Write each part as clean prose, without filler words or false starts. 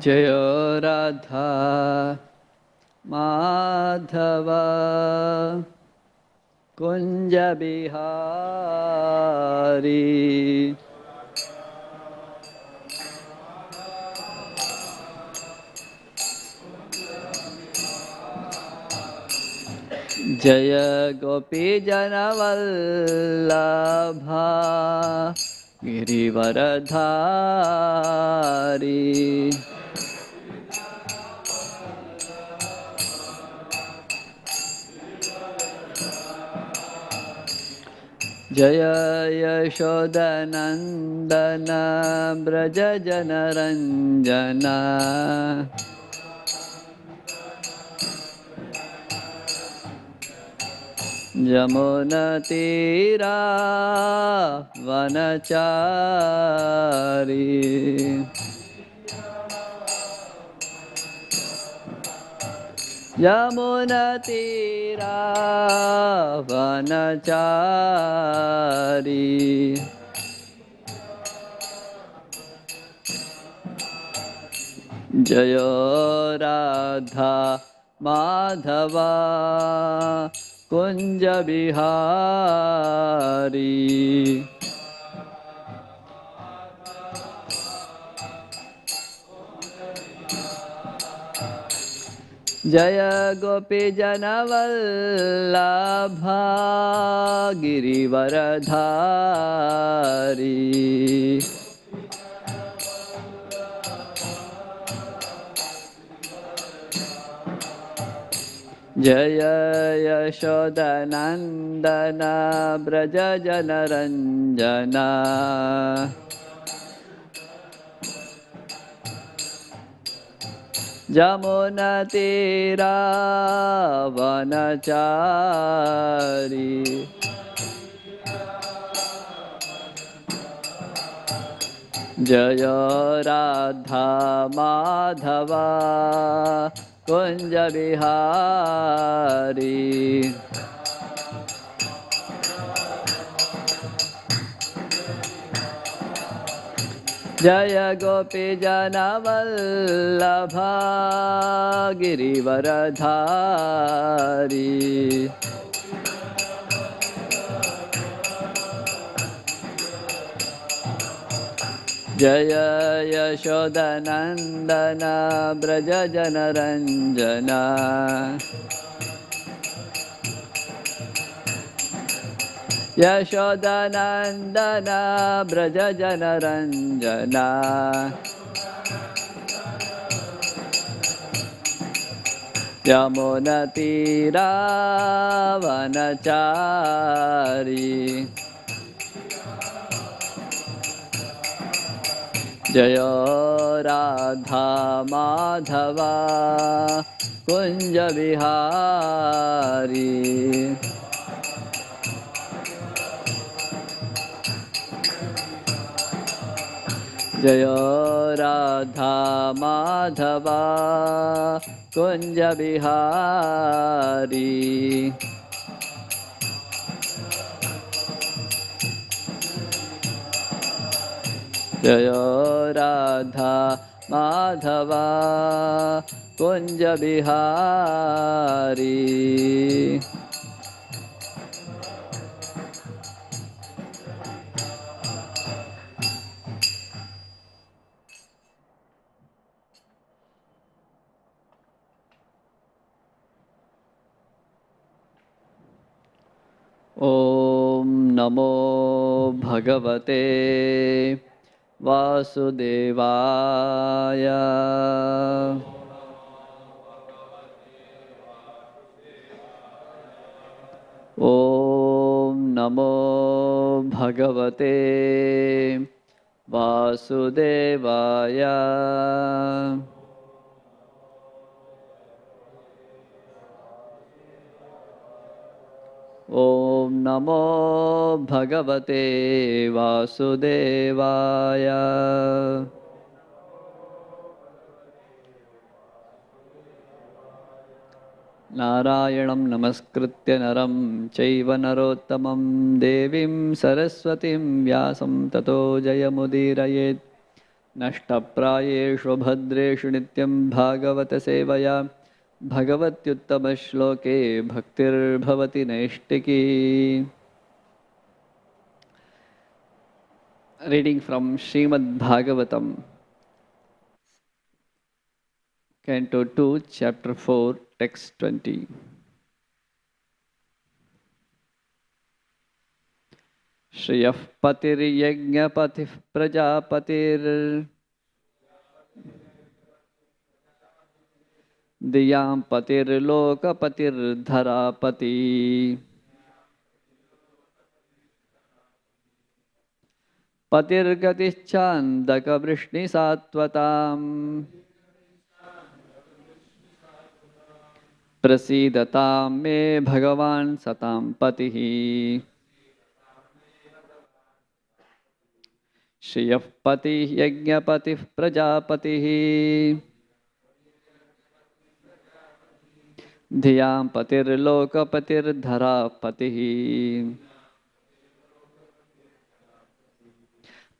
जय राधा माधव कुंज बिहारी जय गोपी जनवल्लभा गिरिवरधारी जय यशोदनंदन ब्रज जनरंजना यमुनतीरा वनचारी यमुनतीरा वनचारी जय राधा माधवा कुंज बिहारी जय गोपी जनवल्लभा गिरिवरधारी जय यशोदनंदन ब्रज जनरंजना यमुनतीरा वनचारी जय राधा माधवा कुंज बिहारी जय गोपी जनवल्लभा गिरिवरधारी जय यशोदनंदन ब्रज जनरंजना यशोदनंदन ब्रज जनरंजना यमुनतीरा वनचारी जय राधा माधवा कुंज बिहारी जय राधा माधवा कुंज बिहारी जय राधा माधवा कुंज बिहारी ओम नमो भगवते वासुदेवाय ओम नमो भगवते वासुदेवाय ओम नमो भगवते वासुदेवाय नारायणं नमस्कृत्य नरं चैव नरोत्तमं देवीं सरस्वतीं व्यासं ततो जयमुदीरयेत् नष्टप्रायेषु भद्रेषु नित्यं भागवत सेवया भगवत्युत्तमश्लोके भक्तिर्भवति नैष्टिकी. Reading from Srimad Bhagavatam, Canto 2, Chapter 4, Text 20. Shriyah patir yajna patif prajapatir diyam patir loka patir dharapati patir gatischandaka vrishni satvatam prasidatam me bhagavan satam patihi. Shriyah patih yajna patif prajapatihi Dhyam patir loka patir dhara patihi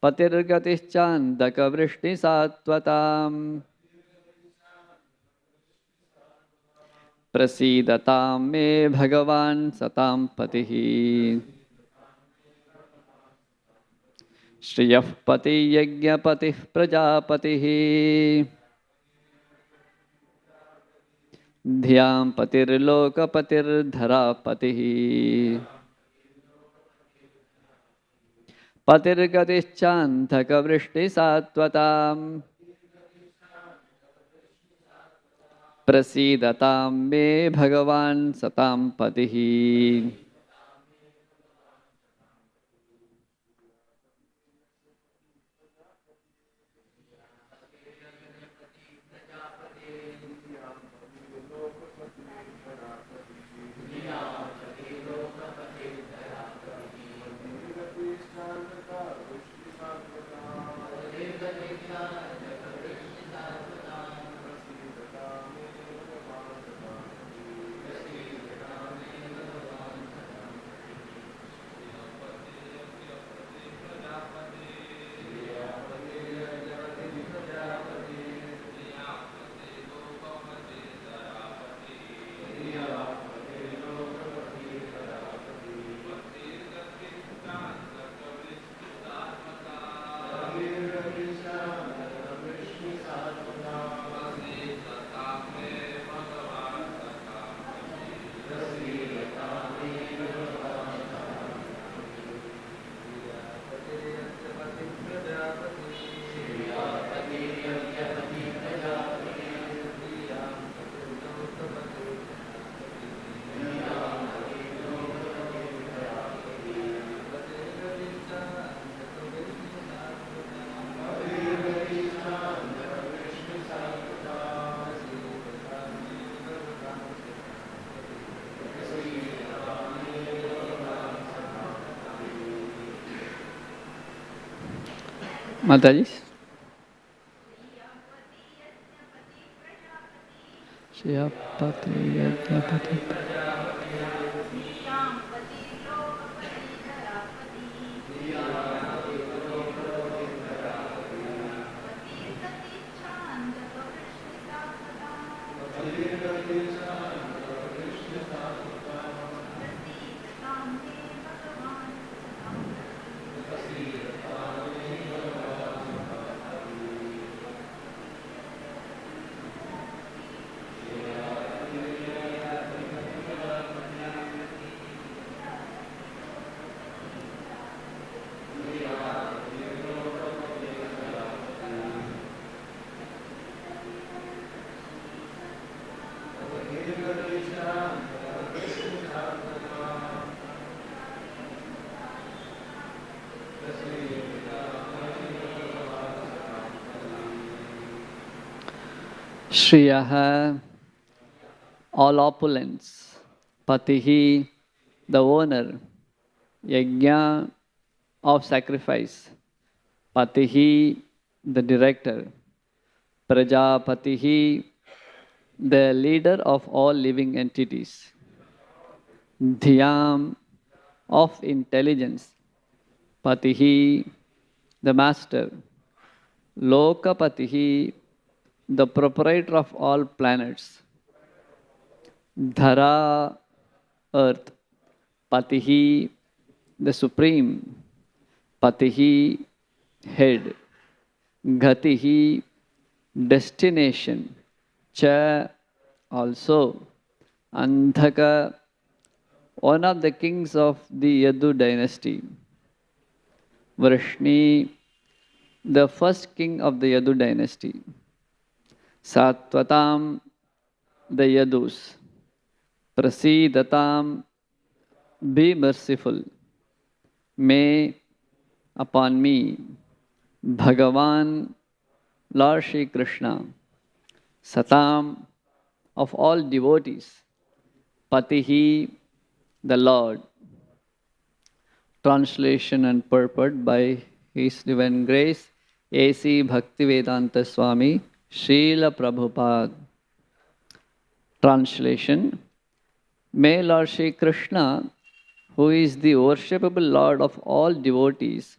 patir gatischandaka vrishni satvatam prasidatam me bhagavan satam patihi. Shriyah pati yajna patih prajapatihi Dhyam patir loka patir dhara patihi patir gatischandaka vrishni satvatam prasidatam me bhagavan satam patihi. Mataji. Shriyapati Yajnapati Shriyaha, all opulence, Patihi, the owner, Yajna of sacrifice, Patihi, the director, Prajapatihi, the leader of all living entities, Dhyam, of intelligence, Patihi, the master, Lokapatihi, the proprietor of all planets. Dhara, earth. Patihi, the supreme. Patihi, head. Gatihi, destination. Cha, also. Andhaka, one of the kings of the Yadu dynasty. Vrishni, the first king of the Yadu dynasty. Satvatam, the Yadus. Prasidatam, be merciful. May upon me. Bhagavan, Lord Shri Krishna. Satam, of all devotees. Patihi, the Lord. Translation and purport by His Divine Grace, A.C. Bhaktivedanta Swami, Srila Prabhupad. Translation. May Lord Shri Krishna, who is the worshipable Lord of all devotees,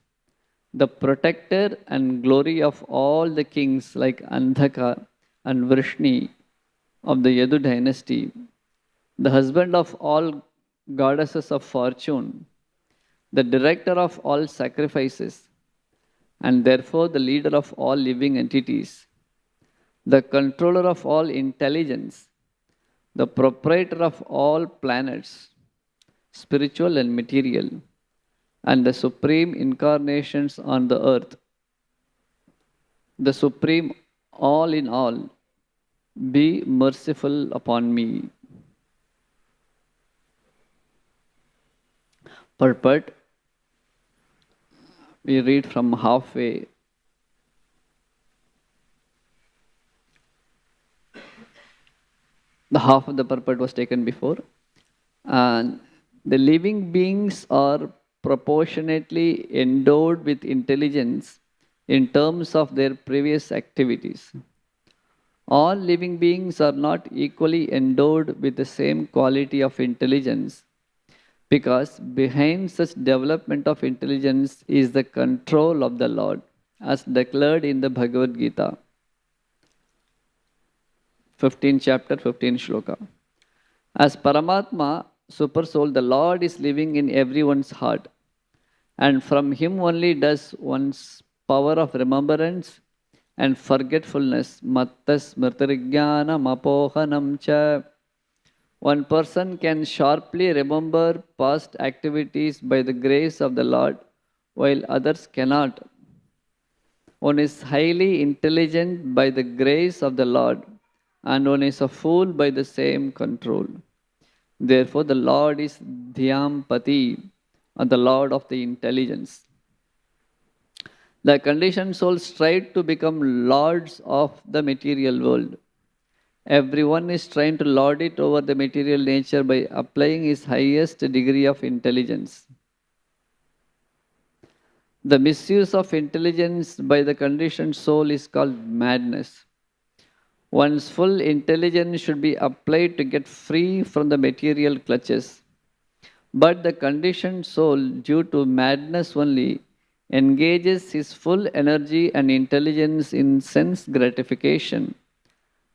the protector and glory of all the kings like Andhaka and Vrishni of the Yadu dynasty, the husband of all goddesses of fortune, the director of all sacrifices, and therefore the leader of all living entities, the controller of all intelligence, the proprietor of all planets, spiritual and material, and the supreme incarnations on the earth, the supreme all in all, be merciful upon me. Purport. We read from halfway. The half of the purport was taken before. And the living beings are proportionately endowed with intelligence in terms of their previous activities. All living beings are not equally endowed with the same quality of intelligence, because behind such development of intelligence is the control of the Lord, as declared in the Bhagavad Gita, 15 chapter, 15 shloka. As Paramatma, Super Soul, the Lord is living in everyone's heart, and from Him only does one's power of remembrance and forgetfulness, mattas mritarigyanam apohanam cha. One person can sharply remember past activities by the grace of the Lord, while others cannot. One is highly intelligent by the grace of the Lord, and one is a fool by the same control. Therefore, the Lord is Dhyampati, or the Lord of the intelligence. The conditioned souls strive to become lords of the material world. Everyone is trying to lord it over the material nature by applying his highest degree of intelligence. The misuse of intelligence by the conditioned soul is called madness. One's full intelligence should be applied to get free from the material clutches. But the conditioned soul, due to madness only, engages his full energy and intelligence in sense gratification.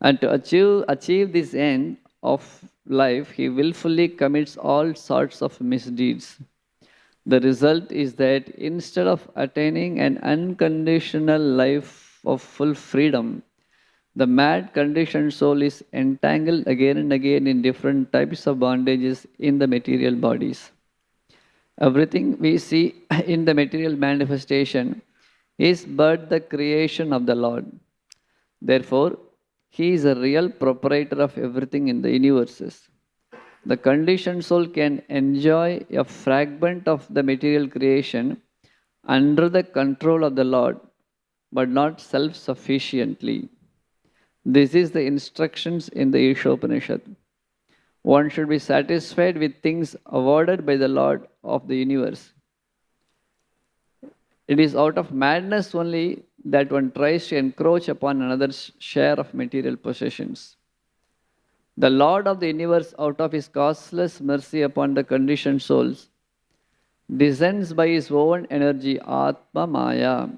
And to achieve this end of life, he willfully commits all sorts of misdeeds. The result is that instead of attaining an unconditional life of full freedom, the mad conditioned soul is entangled again and again in different types of bondages in the material bodies. Everything we see in the material manifestation is but the creation of the Lord. Therefore, He is a real proprietor of everything in the universes. The conditioned soul can enjoy a fragment of the material creation under the control of the Lord, but not self-sufficiently. This is the instructions in the Ishopanishad. One should be satisfied with things awarded by the Lord of the universe. It is out of madness only that one tries to encroach upon another's share of material possessions. The Lord of the universe, out of His causeless mercy upon the conditioned souls, descends by His own energy, Atma Maya,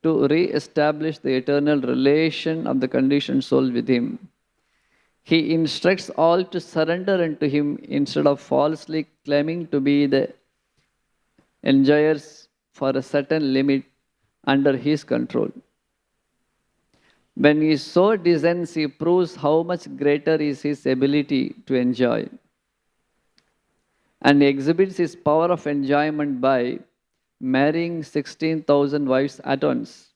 to re-establish the eternal relation of the conditioned soul with him. He instructs all to surrender unto him instead of falsely claiming to be the enjoyers for a certain limit under his control. When he so descends, he proves how much greater is his ability to enjoy, and exhibits his power of enjoyment by marrying 16,000 wives at once.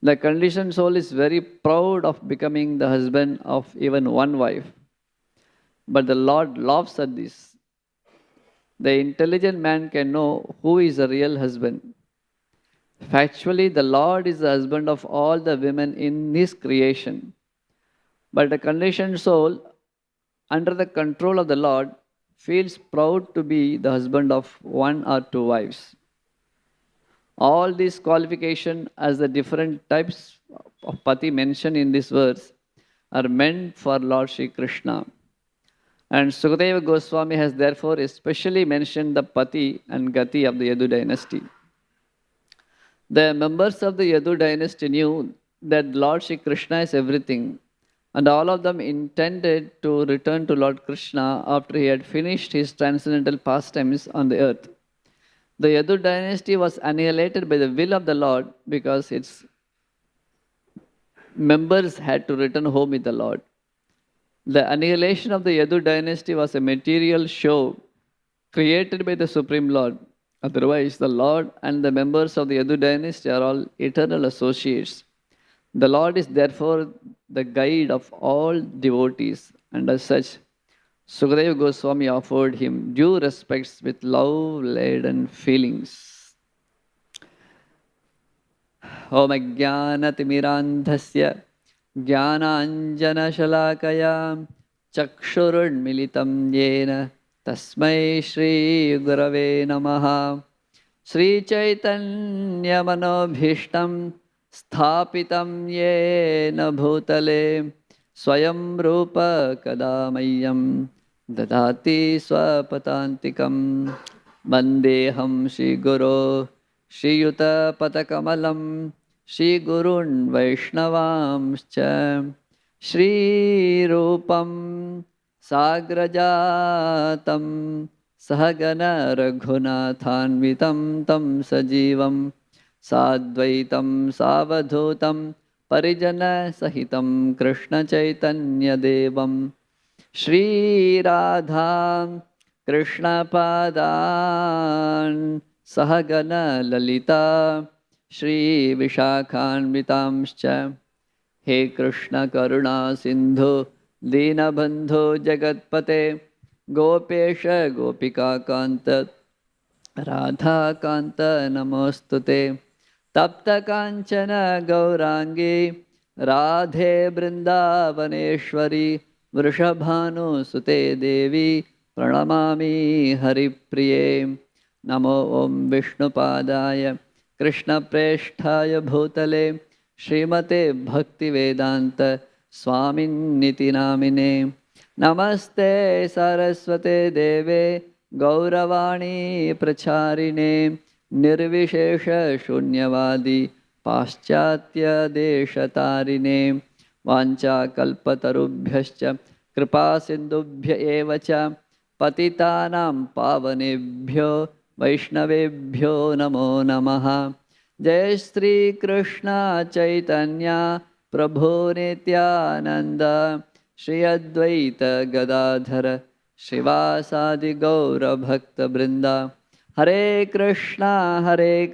The conditioned soul is very proud of becoming the husband of even one wife, but the Lord laughs at this. The intelligent man can know who is a real husband. Factually, the Lord is the husband of all the women in his creation. But the conditioned soul, under the control of the Lord, feels proud to be the husband of one or two wives. All these qualifications, as the different types of pati mentioned in this verse, are meant for Lord Sri Krishna. And Sukadeva Goswami has therefore especially mentioned the pati and gati of the Yadu dynasty. The members of the Yadu dynasty knew that Lord Sri Krishna is everything, and all of them intended to return to Lord Krishna after he had finished his transcendental pastimes on the earth. The Yadu dynasty was annihilated by the will of the Lord because its members had to return home with the Lord. The annihilation of the Yadu dynasty was a material show created by the Supreme Lord. Otherwise, the Lord and the members of the Yadu dynasty are all eternal associates. The Lord is therefore the guide of all devotees, and as such, Sukadeva Goswami offered him due respects with love-laden feelings. Om Ajnanatimirandhasya Jnananjanashalakaya Chakshurunmilitam Yena Tasmai Shri Gurave Namaha. Sri Chaitanya Manobhishtam Sthapitam Yena Bhutale Swayam Rupa Kadamayam Dadati Swapatantikam Vandeham Shri Guru Shri Yuta Patakamalam Shri Gurun Vaishnavamscha Shri Rupam Sagrajatam Sahagana Raghunathanvitam Tam Sajivam Sadvaitam Savadhutam Parijana Sahitam Krishna Chaitanya Devam Shri Radha Krishna Padan Sahagana Lalita Shri Vishakhanvitamscha. He Krishna Karuna Sindhu Dina Bandhu Jagatpate Gopesha Gopika Kanta Radha Kanta Namostute Tapta Kanchana Gaurangi Radhe Brindavaneshwari Vrishabhanu Sute Devi Pranamami Haripriye. Namo Om Vishnupadaya Krishna Presthaya Bhutale Srimate Bhakti Vedanta Swamin Niti Namine. Namaste Saraswate Deve Gauravani Pracharine Nirvishesha Shunyavadi Paschatya Deshatarine Vancha Kalpatarubhyascha Kripa Sindubhya Evacha Patitanam Pavanebhyo Vaishnavebhyo Namo Namaha. Jai Shri Krishna Chaitanya Prabhu Nityananda Shri Advaita Gadadhara Shivasadi Gaura Bhakta Brinda. Hare Krishna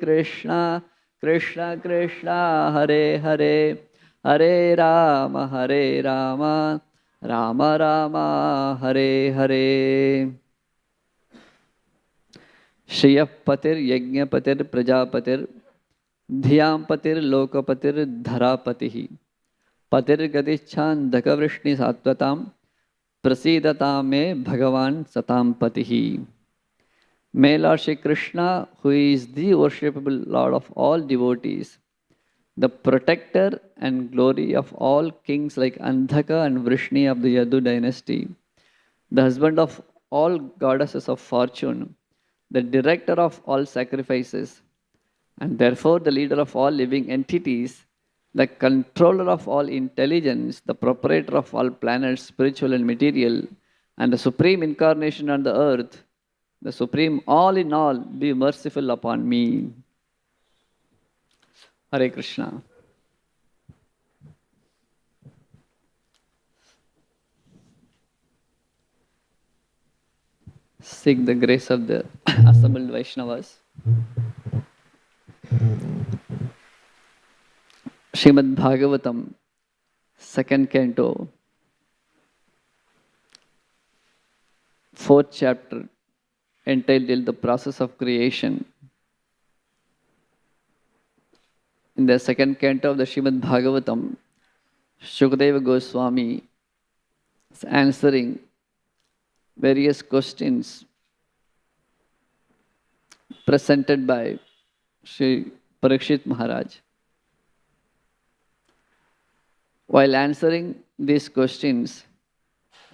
Krishna Krishna Hare Hare Hare Rama Rama Rama Hare Hare. Shriya Patir Yajna Patir Prajapatir Dhyam Patir Lokapatir Dharapatihi Patir Gadichan Dhakavrishni Sattvatam Prasidatame Bhagavan Satam Patihi. May Lord Shri Krishna, who is the worshipable Lord of all devotees, the protector and glory of all kings like Andhaka and Vrishni of the Yadu dynasty, the husband of all goddesses of fortune, the director of all sacrifices, And therefore, the leader of all living entities, the controller of all intelligence, the proprietor of all planets, spiritual and material, and the supreme incarnation on the earth, the supreme all in all, be merciful upon me. Hare Krishna. Seek the grace of the assembled Vaishnavas. Srimad Bhagavatam, second canto, fourth chapter, entitled The Process of Creation. In the second canto of the Srimad Bhagavatam, Shukadeva Goswami is answering various questions presented by Sri Parikshit Maharaj. While answering these questions,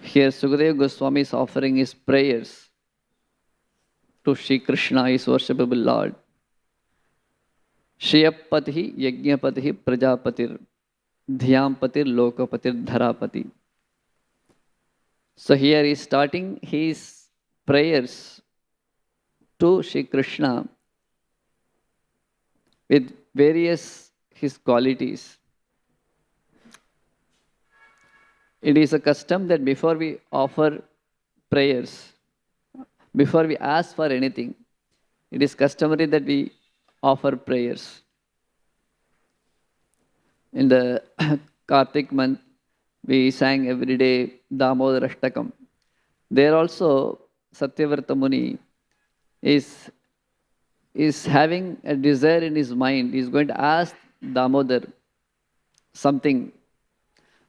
here Sukadeva Goswami is offering his prayers to Sri Krishna, his worshipable Lord. Shriyapatihi, Yajnapatihi, Prajapatir, Dhyampatir, Lokapatir, Dharapati. So here he is starting his prayers to Sri Krishna with various his qualities. It is a custom that before we offer prayers, before we ask for anything, it is customary that we offer prayers. In the Kartik month, we sang every day Damodar Ashtakam. There also, Satyavrata Muni is having a desire in his mind. He is going to ask Damodar something.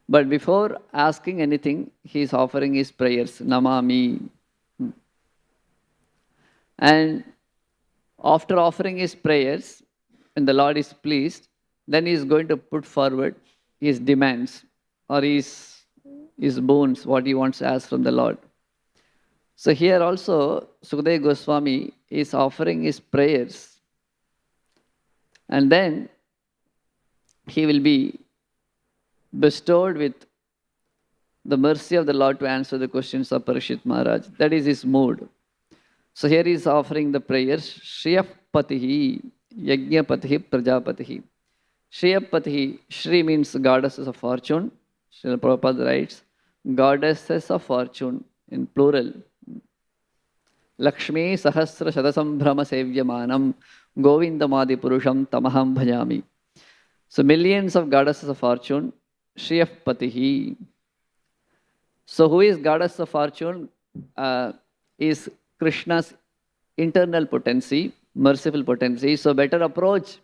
But before asking anything, he is offering his prayers, Namami. And after offering his prayers, when the Lord is pleased, then he is going to put forward his demands or his boons, what he wants to ask from the Lord. So here also, Sukadeva Goswami is offering his prayers. And then he will be bestowed with the mercy of the Lord to answer the questions of Parikshit Maharaj. That is his mood. So here he is offering the prayers, Shriyapatihi, Yajnapatihi, Prajapatihi. Shriyapatihi, Shri means goddesses of fortune. Srila Prabhupada writes, goddesses of fortune in plural. Lakshmi Sahasra Shadasambhrama Sevyamanam Govindamadi Purusham Tamaham Bhajami. So millions of goddesses of fortune, Shriyapatihi. So who is goddess of fortune? Is Krishna's internal potency, merciful potency. So better approach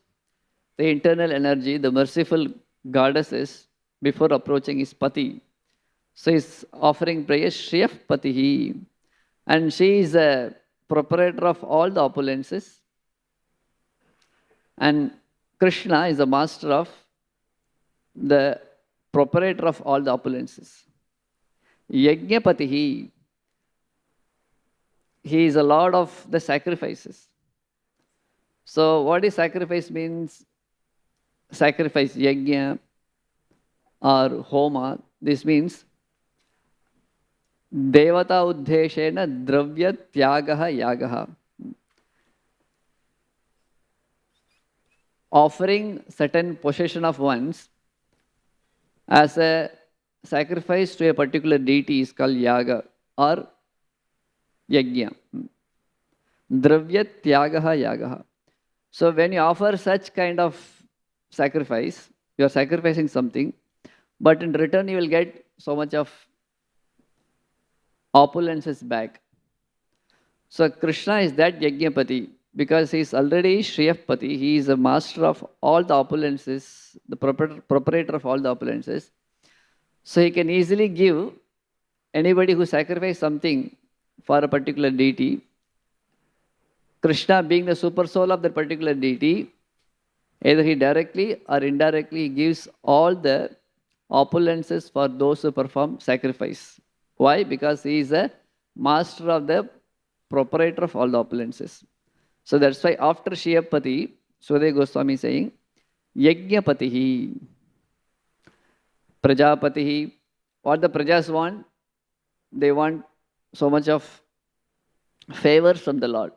the internal energy, the merciful goddesses, before approaching his pati. So he's offering prayers, Shriyapatihi. And she is a proprietor of all the opulences. And Krishna is the master of the proprietor of all the opulences. Yajnapatihi. He is a lord of the sacrifices. So what is sacrifice means? Sacrifice, yajna or homa. This means Devata uddheshena dravya tyagaha yagaha. Offering certain possession of one's as a sacrifice to a particular deity is called yaga or yajna. Dravya tyagaha yagaha. So when you offer such kind of sacrifice, you are sacrificing something, but in return you will get so much of opulences back. So Krishna is that Yajnapati because he is already Shriyapati. He is a master of all the opulences, the proprietor of all the opulences. So he can easily give anybody who sacrifices something for a particular deity. Krishna being the super soul of that particular deity, either he directly or indirectly gives all the opulences for those who perform sacrifice. Why? Because he is a master of the proprietor of all the opulences. So that's why after Shriyapati, Sukadeva Goswami saying, Yajnapatihi, Prajapatihi. What the Prajas want? They want so much of favor from the Lord.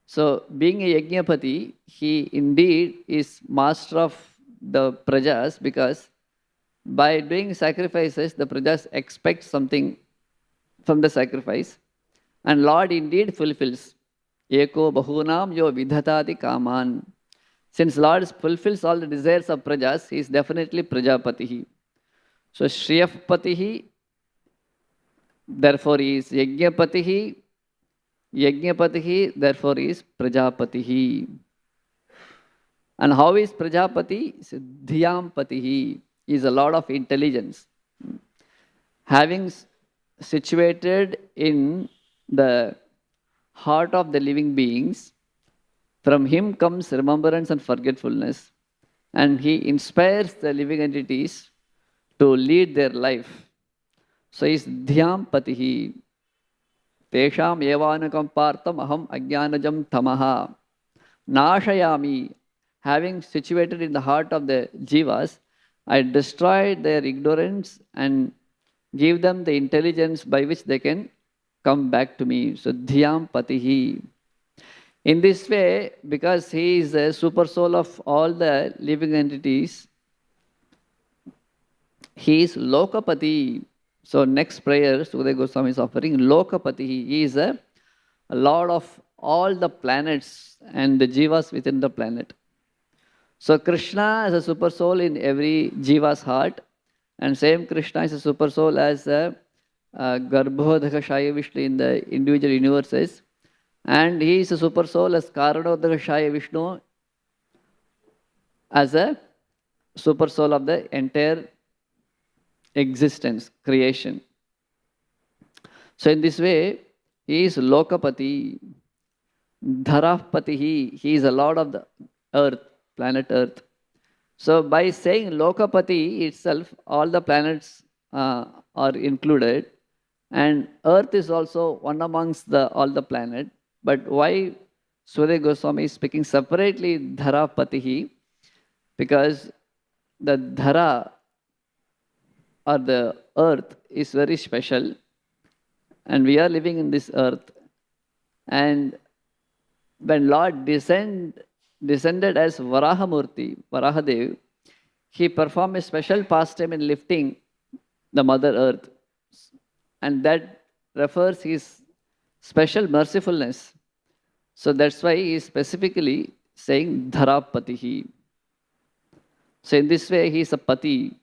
So, being a Yajnapati, he indeed is master of the Prajas, because by doing sacrifices, the Prajas expect something from the sacrifice, and Lord indeed fulfills. Eko bahunam yo vidhatati kaman. Since Lord fulfills all the desires of Prajas, he is definitely Prajapatihi. So, Shriyapatihi, therefore he is Yajnapatihi. Yajnapatihi, therefore he is Prajapatihi. And how is Prajapati? Dhyampatihi. He is a Lord of intelligence. Having situated in the heart of the living beings, from him comes remembrance and forgetfulness. And he inspires the living entities to lead their life. So he is Dhyampatihi. Tesham evanakam partam aham ajnanajam tamaha. Nashayami. Having situated in the heart of the jivas, I destroy their ignorance and give them the intelligence by which they can come back to me. So, Dhyam Patihi. In this way, because he is the super soul of all the living entities, he is Lokapati. So, next prayer, Sukadeva Goswami is offering Lokapati. He is a Lord of all the planets and the jivas within the planet. So, Krishna is a super soul in every jiva's heart, and same Krishna is a super soul as a Garbhodaka Shaya Vishnu in the individual universes, and he is a super soul as Karanodaka Shaya Vishnu as a super soul of the entire existence, creation. So, in this way, he is Lokapati, Dharapati, he is a lord of the earth, planet earth. So, by saying Lokapati itself, all the planets are included, and earth is also one amongst all the planet. But why Sukadeva Goswami is speaking separately Dharapatihi? Because the Dhara or the earth is very special, and we are living in this earth. And when Lord descended as Varahamurti, Varahadev, he performed a special pastime in lifting the Mother Earth. And that refers his special mercifulness. So that's why he is specifically saying Dharapatihi. So in this way, he is a Pati.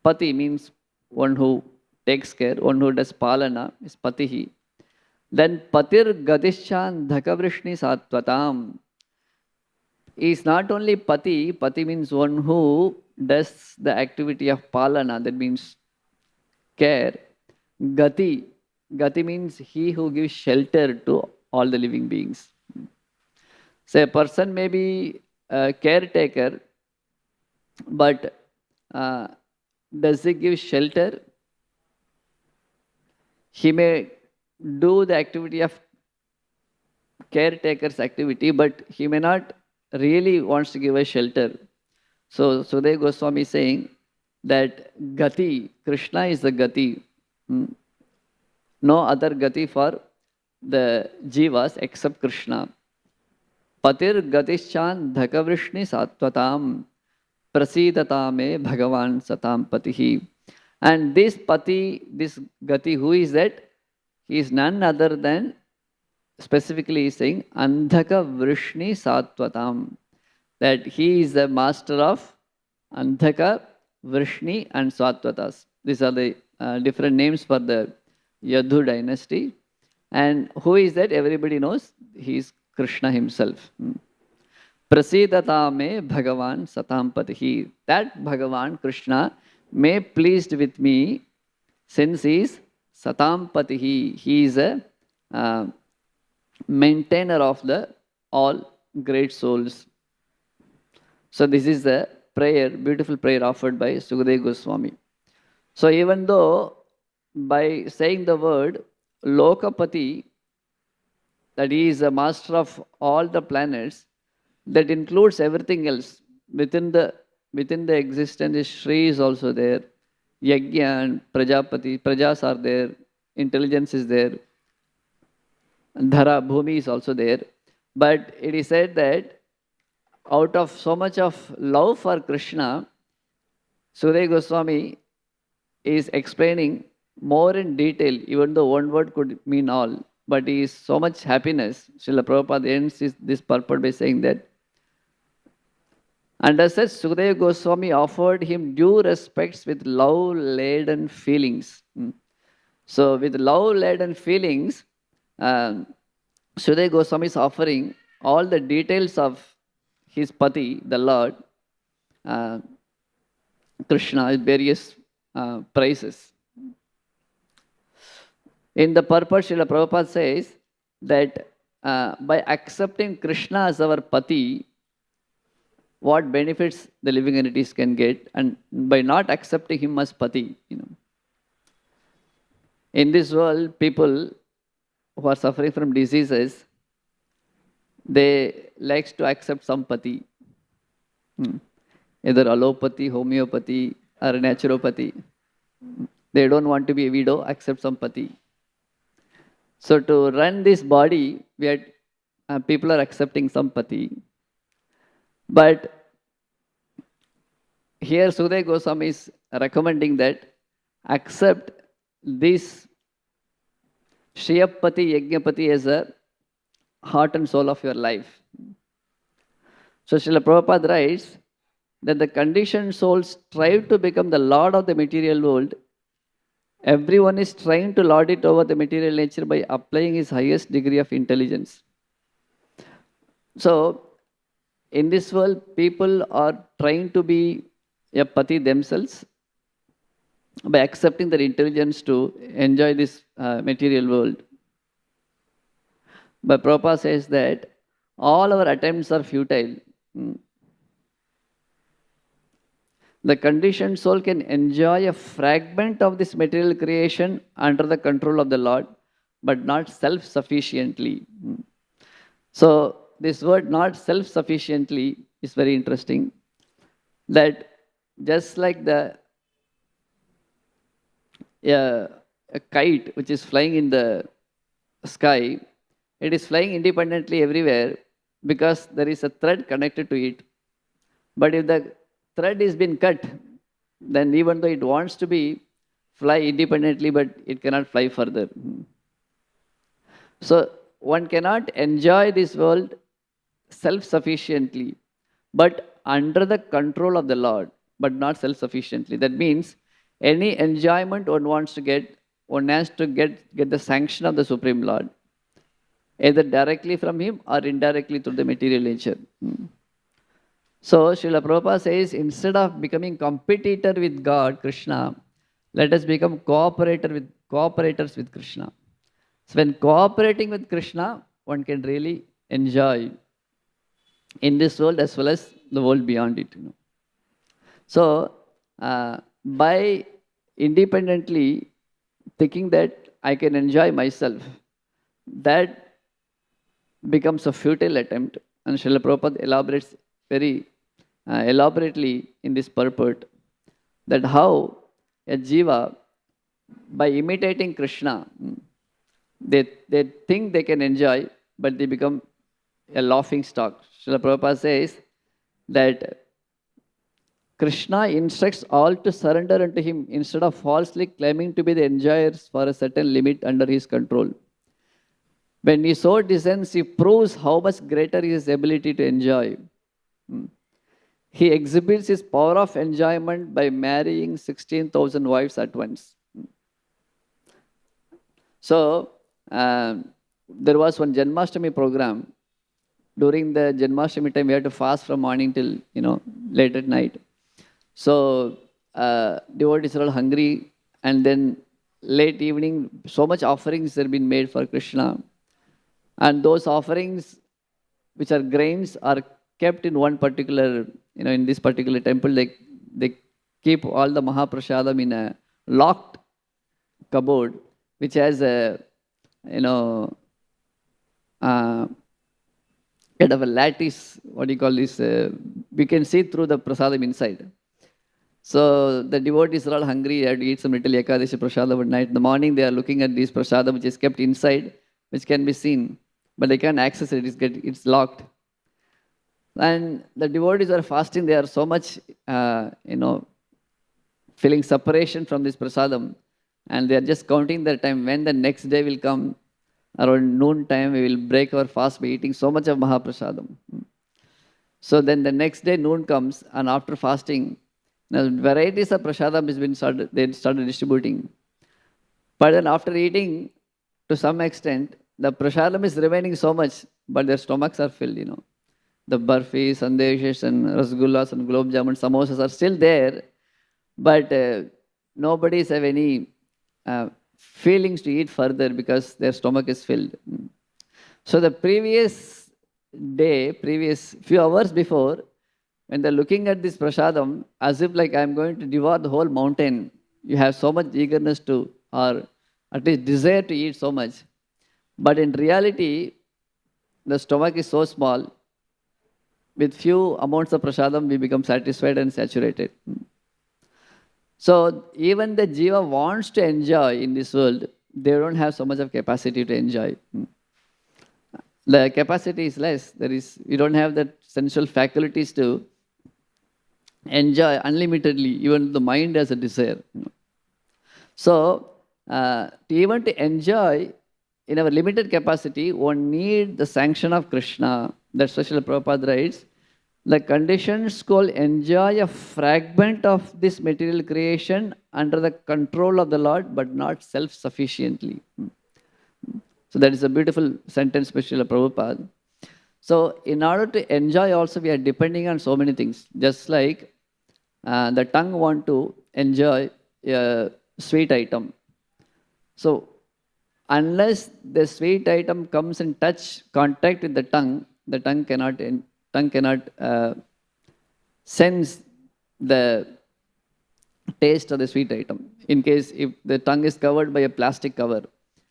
Pati means one who takes care, one who does palana, is Patihi. Then Patir Gadishan Dhakavrishni Satvatam. He is not only Pati, Pati means one who does the activity of palana, that means care. Gati, Gati means he who gives shelter to all the living beings. So a person may be a caretaker, but does he give shelter? He may do the activity of caretaker's activity, but he may not really wants to give a shelter. So Sukadeva Goswami is saying that Gati, Krishna is the Gati. No other Gati for the jivas except Krishna. Patir Gatischan Dhakavrishni Satvatam Prasidatame Bhagavan Satam Patihi. And this Pati, this Gati, who is that? He is none other than, specifically is saying, Andhaka Vrishni Satvatam. That he is the master of Andhaka, Vrishni and Satvatas. These are the different names for the Yadhu dynasty. And who is that? Everybody knows. He is Krishna himself. Prasidatame Bhagavan Satampatihi. That Bhagavan Krishna may pleased with me, since he is Satampatihi. He is a maintainer of the all great souls. So this is the prayer, beautiful prayer offered by Sukadeva Goswami. So even though by saying the word Lokapati, that he is a master of all the planets, that includes everything else. Within the existence, Shri is also there. Yajna and Prajapati, Prajas are there. Intelligence is there. Dhara, Bhumi is also there. But it is said that out of so much of love for Krishna, Sudhir Goswami is explaining more in detail, even though one word could mean all. But he is so much happiness. Srila Prabhupada ends this purport by saying that, and as such, Sukadeva Goswami offered him due respects with love-laden feelings. So, with love-laden feelings, Sukadeva Goswami is offering all the details of his Pati, the Lord, Krishna, with various praises. In the purport, Srila Prabhupada says that by accepting Krishna as our Pati, what benefits the living entities can get, and by not accepting him as Pati, In this world, people who are suffering from diseases, they like to accept some Pati. Either allopathy, homeopathy, or naturopathy. They don't want to be a widow, accept some Pati. So to run this body, people are accepting some Pati. But here Sudhir Goswami is recommending that accept this Shriyapati, Yajnapati as a heart and soul of your life. So Srila Prabhupada writes that the conditioned souls strive to become the lord of the material world. Everyone is trying to lord it over the material nature by applying his highest degree of intelligence. So, in this world, people are trying to be a Pati themselves by accepting their intelligence to enjoy this material world. But Prabhupada says that all our attempts are futile. The conditioned soul can enjoy a fragment of this material creation under the control of the Lord, but not self-sufficiently. So, this word not self-sufficiently is very interesting. That just like a kite which is flying in the sky, it is flying independently everywhere because there is a thread connected to it. But if the thread is been cut, then even though it wants to fly independently, but it cannot fly further. So one cannot enjoy this world self-sufficiently, but under the control of the Lord, but not self-sufficiently. That means any enjoyment one wants to get, one has to get the sanction of the Supreme Lord, either directly from him or indirectly through the material nature. So Srila Prabhupada says, instead of becoming competitor with God, Krishna, let us become cooperators with Krishna. So when cooperating with Krishna, one can really enjoy in this world as well as the world beyond it. So by independently thinking that I can enjoy myself, that becomes a futile attempt. And Srila Prabhupada elaborates very elaborately in this purport that how a jiva, by imitating Krishna, they think they can enjoy, but they become a laughing stock. Srila Prabhupada says that Krishna instructs all to surrender unto him instead of falsely claiming to be the enjoyers for a certain limit under his control. When he so descends, he proves how much greater is his ability to enjoy. He exhibits his power of enjoyment by marrying 16,000 wives at once. So, there was one Janmashtami program. During the Janmashtami time, we had to fast from morning till, late at night. So, devotees are all hungry, and then late evening, so much offerings have been made for Krishna. And those offerings, which are grains, are kept in one particular, in this particular temple. They keep all the Mahaprasadam in a locked cupboard, which has a, kind of a lattice, what do you call this? We can see through the prasadam inside. So the devotees are all hungry, they have to eat some little Ekadashi prasadam at night. In the morning, they are looking at this prasadam which is kept inside, which can be seen, but they can't access it, it's locked. And the devotees are fasting, they are so much, feeling separation from this prasadam, and they are just counting their time. When the next day will come, around noon time, we will break our fast by eating so much of Mahaprasadam. So then the next day noon comes, and after fasting, now varieties of prasadam has been started, they started distributing. But then after eating, to some extent, the prasadam is remaining so much, but their stomachs are filled, The barfis, sandeshas, and rasgullas, and gulab jamun, samosas are still there, but nobody's have any feelings to eat further because their stomach is filled. So the previous few hours before, when they're looking at this prasadam, as if like I'm going to devour the whole mountain, you have so much eagerness to, or at least desire to eat so much. But in reality, the stomach is so small, with few amounts of prasadam, we become satisfied and saturated. So even the jiva wants to enjoy in this world, they don't have so much of capacity to enjoy. The capacity is less. You don't have that sensual faculties to enjoy unlimitedly, even the mind has a desire. So even to enjoy in our limited capacity, one need the sanction of Krishna. That's what Srila Prabhupada writes. The conditions called enjoy a fragment of this material creation under the control of the Lord, but not self-sufficiently. So that is a beautiful sentence by Srila Prabhupada. So in order to enjoy also, we are depending on so many things. Just like the tongue want to enjoy a sweet item. So unless the sweet item comes in contact with the tongue cannot sense the taste of the sweet item. In case if the tongue is covered by a plastic cover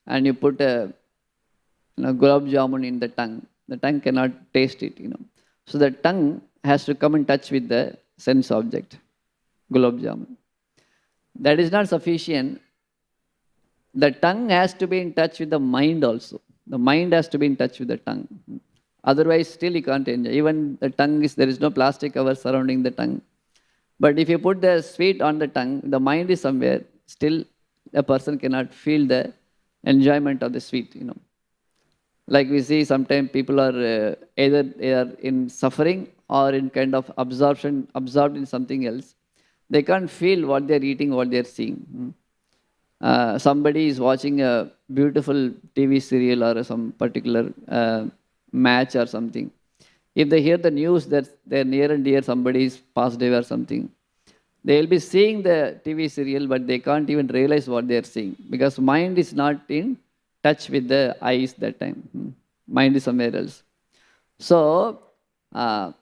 and you put a gulab jamun in the tongue cannot taste it. So the tongue has to come in touch with the sense object, gulab jamun. That is not sufficient. The tongue has to be in touch with the mind also. The mind has to be in touch with the tongue. Otherwise, still you can't enjoy. Even the tongue there is no plastic cover surrounding the tongue. But if you put the sweet on the tongue, the mind is somewhere, still a person cannot feel the enjoyment of the sweet, Like we see sometimes people are either they are in suffering or in kind of absorbed in something else. They can't feel what they're eating, what they're seeing. Somebody is watching a beautiful TV serial or some particular match or something. If they hear the news that they're near and dear, somebody is passed away or something, they will be seeing the TV serial, but they can't even realize what they're seeing because mind is not in touch with the eyes that time. Mind is somewhere else. So, the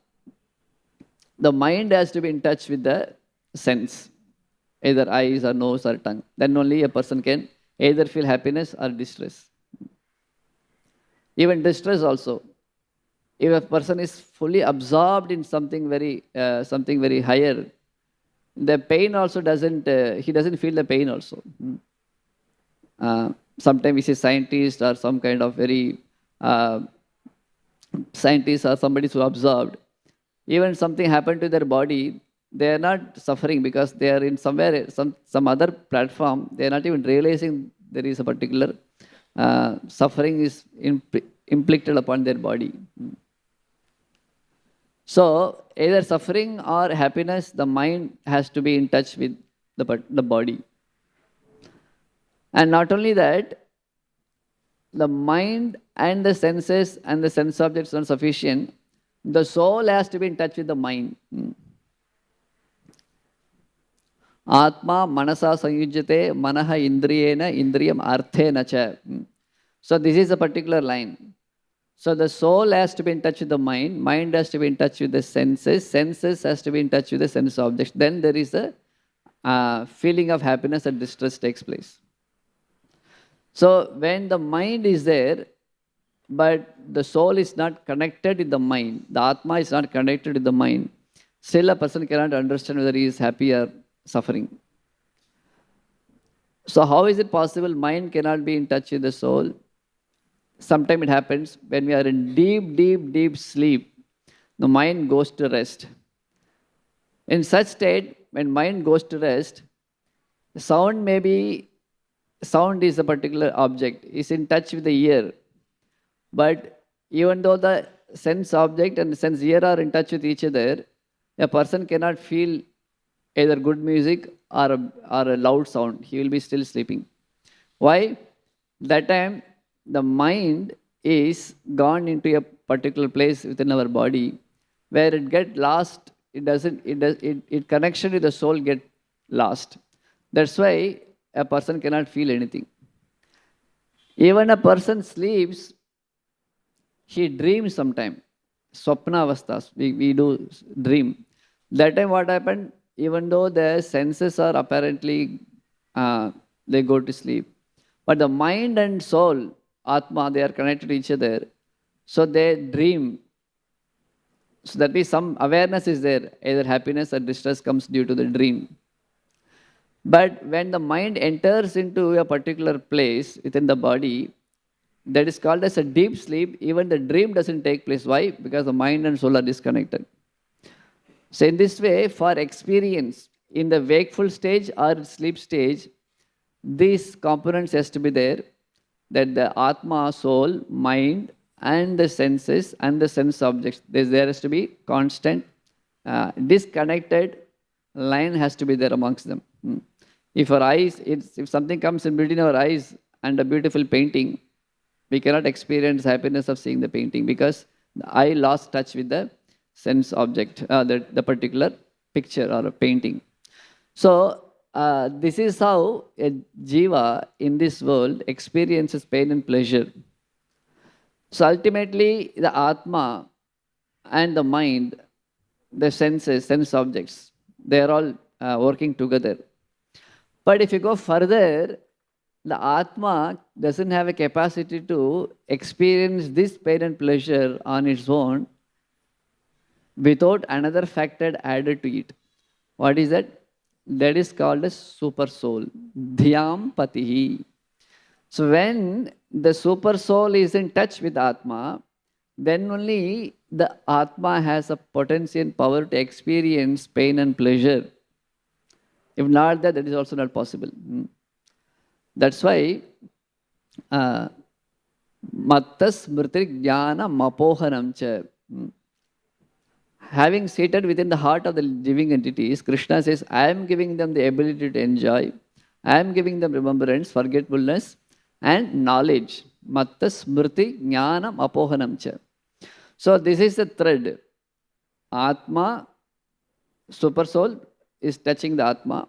mind has to be in touch with the sense, either eyes or nose or tongue. Then only a person can either feel happiness or distress. Even distress also. If a person is fully absorbed in something very higher, the pain also he doesn't feel the pain also. Sometimes we see scientists or some kind of very scientists or somebody who absorbed. Even something happened to their body, they are not suffering because they are in somewhere, some other platform. They are not even realizing there is a particular suffering is inflicted upon their body. So either suffering or happiness, the mind has to be in touch with the body. And not only that, the mind and the senses and the sense objects are sufficient. The soul has to be in touch with the mind. Atma manasa sanyujyate manaha indriyena indriyam arthena cha. So this is a particular line. So the soul has to be in touch with the mind has to be in touch with the senses has to be in touch with the sense objects. Then there is a feeling of happiness and distress takes place. So when the mind is there, but the soul is not connected with the mind. The Atma is not connected with the mind. Still, a person cannot understand whether he is happy or suffering. So, how is it possible mind cannot be in touch with the soul? Sometimes it happens when we are in deep, deep, deep sleep, the mind goes to rest. In such state, when mind goes to rest, sound may be, sound is a particular object, is in touch with the ear. But even though the sense object and the sense ear are in touch with each other, a person cannot feel either good music or a loud sound. He will be still sleeping. Why? That time the mind is gone into a particular place within our body where it get lost. It doesn't. It connection with the soul get lost. That's why a person cannot feel anything. Even a person sleeps, he dreams sometime. Swapna avasthas. We do dream. That time what happened? Even though the senses are apparently they go to sleep, but the mind and soul, Atma, they are connected to each other. So they dream. So that means some awareness is there. Either happiness or distress comes due to the dream. But when the mind enters into a particular place within the body, that is called as a deep sleep. Even the dream doesn't take place. Why? Because the mind and soul are disconnected. So in this way, for experience, in the wakeful stage or sleep stage, these components has to be there, that the Atma, soul, mind, and the senses and the sense objects, there has to be constant, disconnected line has to be there amongst them. If our eyes, if something comes in between our eyes and a beautiful painting, we cannot experience happiness of seeing the painting because the eye lost touch with the sense object, the particular picture or a painting. So this is how a jiva in this world experiences pain and pleasure. So ultimately, the Atma and the mind, the senses, sense objects, they are all working together. But if you go further, the Atma doesn't have a capacity to experience this pain and pleasure on its own without another factor added to it. What is that? That is called a super soul. Dhyam patihi. So when the super soul is in touch with Atma, then only the Atma has a potency and power to experience pain and pleasure. If not that, that is also not possible. That's why Matta Smriti Jnana Mapohanam cha. Having seated within the heart of the living entities, Krishna says, I am giving them the ability to enjoy, I am giving them remembrance, forgetfulness, and knowledge. Matta Smriti Jnana Mapohanam cha. So this is the thread. Atma, super soul, is touching the Atma.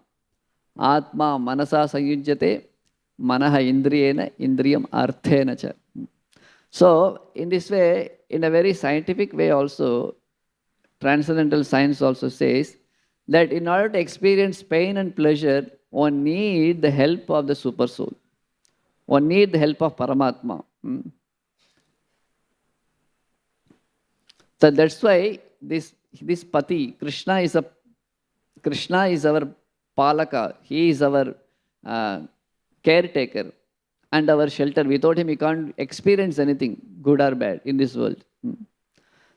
Atma manasa sanyujyate, manaha indriyena, indriyam arthena cha. So in this way, in a very scientific way also, transcendental science also says that in order to experience pain and pleasure, one need the help of the super soul. One need the help of Paramatma. So that's why this Pati, Krishna is our Palaka. He is our caretaker and our shelter. Without him, we can't experience anything, good or bad, in this world.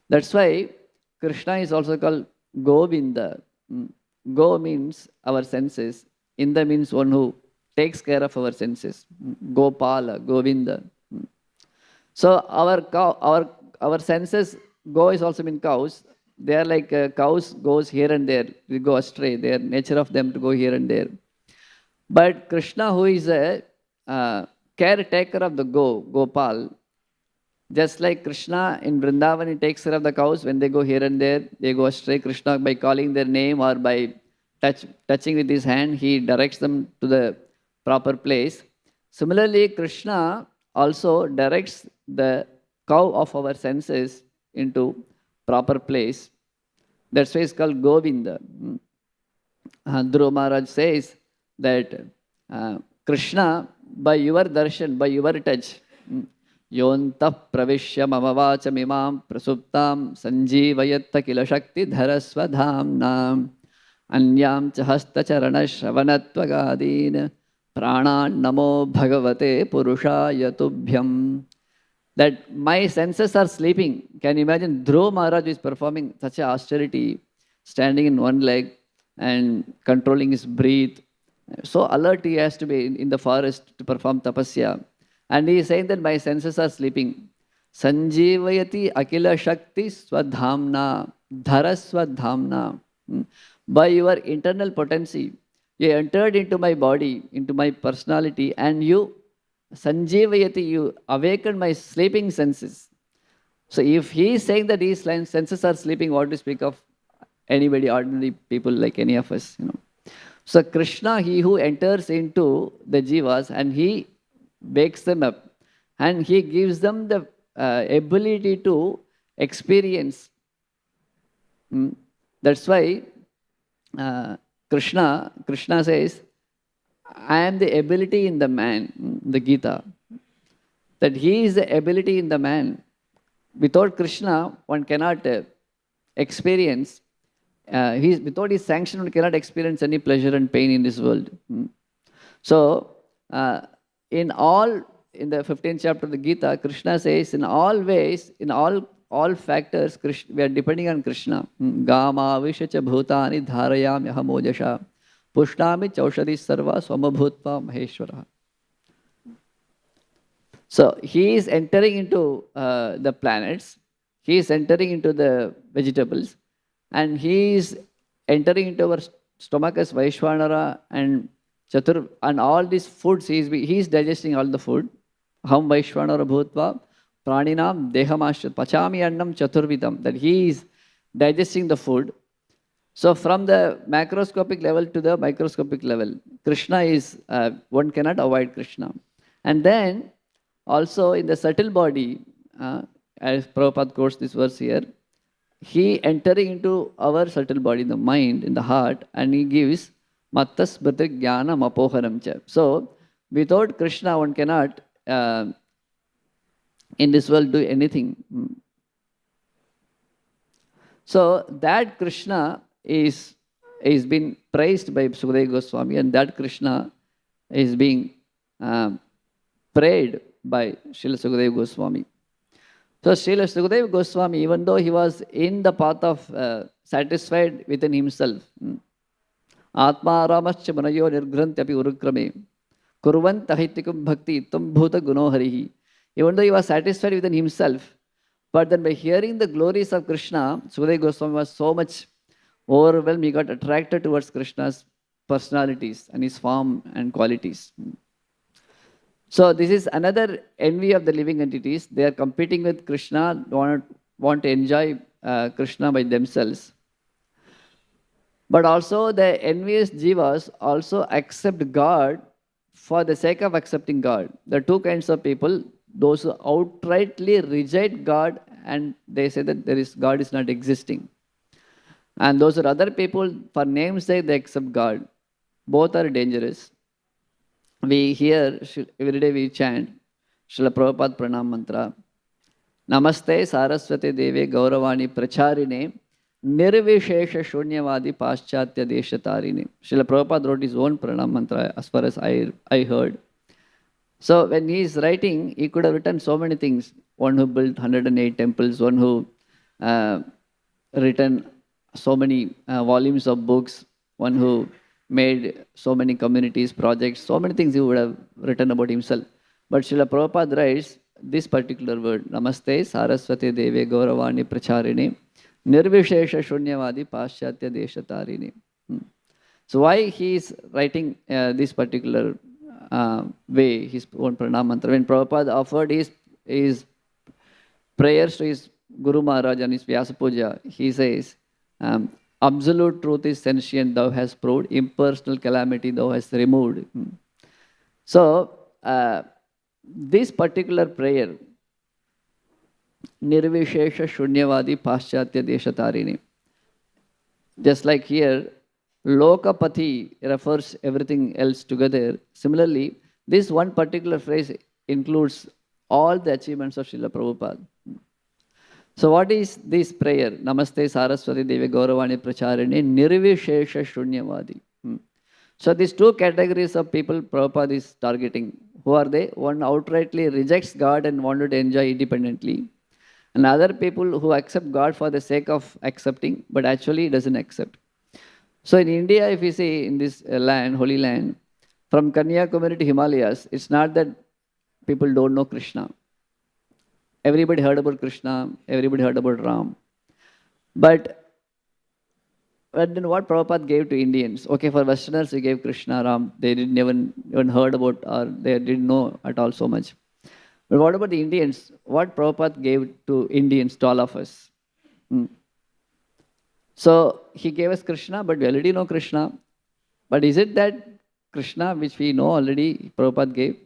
That's why Krishna is also called Govinda. Go means our senses. Inda means one who takes care of our senses. Gopala, Govinda. So our senses, go is also mean cows. They are like cows goes here and there. They go astray. They are nature of them to go here and there. But Krishna, who is a caretaker of the Gopal, just like Krishna in Vrindavan, he takes care of the cows when they go here and there, they go astray. Krishna, by calling their name or by touching with his hand, he directs them to the proper place. Similarly, Krishna also directs the cow of our senses into proper place. That's why it's called Govinda. Dhruva Maharaj says that Krishna, by your darshan, by your touch, Yontah pravishya mama vachamimam prasuptam sanjeevayatta kila shakti dharasvadhamnam anyam cha hastacharana shravanatvagaadin pranan namo bhagavate purushaya tubhyam. That my senses are sleeping. Can you imagine Dhruva Maharaj is performing such a austerity, standing in one leg and controlling his breath. So alert he has to be in the forest to perform tapasya. And he is saying that my senses are sleeping. Sanjivayati akila shakti swadhamna dhara swadhamna. By your internal potency, you entered into my body, into my personality, and you Sanjivayati, you awakened my sleeping senses. So if he is saying that his senses are sleeping, what to speak of anybody, ordinary people like any of us, So Krishna, he who enters into the jivas and he wakes them up and he gives them the ability to experience. That's why Krishna says, I am the ability in the man, the Gita. That he is the ability in the man. Without Krishna, one cannot experience, without his sanction, one cannot experience any pleasure and pain in this world. So, in the 15th chapter of the Gita, Krishna says, in all ways, in all factors, we are depending on Krishna. Gama vishacha bhutani dharayam yahamojasha. Pushnami chaushadi sarva swamabhutva maheshwara. So he is entering into the planets, he is entering into the vegetables, and he is entering into our stomach as Vaishwanara and Chatur, and all these foods, he is digesting all the food. Ham Vaishwanara bhutva praninam dehamasya pachami annam chaturvidam, that he is digesting the food. So from the macroscopic level to the microscopic level, Krishna is, one cannot avoid Krishna. And then also in the subtle body, as Prabhupada quotes this verse here, he entering into our subtle body, the mind, in the heart, and he gives mattas bhati jnanam apoharam cha. So without Krishna, one cannot in this world do anything. So that Krishna is being praised by Sukadeva Goswami, and that Krishna is being prayed by Srila Sukadeva Goswami. So Srila Sukadeva Goswami, even though he was in the path of satisfied within himself, Atma Ramascha Manayo Nirgrantyapi Urukrame Kurvant Tahitikum Bhakti Tum Bhuta Gunoharihi. Even though he was satisfied within himself, but then by hearing the glories of Krishna, Sukadeva Goswami was so much overwhelmed, he got attracted towards Krishna's personalities and his form and qualities. So this is another envy of the living entities. They are competing with Krishna, want to enjoy Krishna by themselves. But also the envious jivas also accept God for the sake of accepting God. There are two kinds of people. Those who outrightly reject God and they say that God is not existing. And those are other people, for name's sake, they accept God. Both are dangerous. We hear, every day we chant, Srila Prabhupada Pranam Mantra, Namaste Saraswati Deve Gauravani Pracharine, Nirvishesha Shunyavadi Paschatya Deshatarine. Srila Prabhupada wrote his own Pranam Mantra, as far as I heard. So when he is writing, he could have written so many things. One who built 108 temples, one who written so many volumes of books, one who made so many communities, projects, so many things he would have written about himself. But Srila Prabhupada writes this particular word, Namaste Saraswati Deve Gauravani Pracharine, Nirvishesha Shunyavadi Paschatya Deshatarine. So why he is writing this particular way, his own pranam mantra? When Prabhupada offered his prayers to his Guru Maharaj and his Vyasa Puja, he says, absolute truth is sentient, thou hast proved, impersonal calamity thou hast removed. So, this particular prayer, Nirvishesha Shunyavadi Paschatya Deshatarine, just like here, Lokapati refers everything else together. Similarly, this one particular phrase includes all the achievements of Srila Prabhupada. So what is this prayer? Namaste Saraswati Devi Gauravani Pracharini Nirvishesha Shunyavadi. So these two categories of people Prabhupada is targeting. Who are they? One outrightly rejects God and wanted to enjoy independently. And other people who accept God for the sake of accepting, but actually doesn't accept. So in India, if you see in this land, holy land, from Kanyakumari to Himalayas, it's not that people don't know Krishna. Everybody heard about Krishna, everybody heard about Ram. But then what Prabhupada gave to Indians? Okay, for Westerners, he gave Krishna, Ram. They didn't even heard about, or they didn't know at all so much. But what about the Indians? What Prabhupada gave to Indians, to all of us? So he gave us Krishna, but we already know Krishna. But is it that Krishna which we know already Prabhupada gave?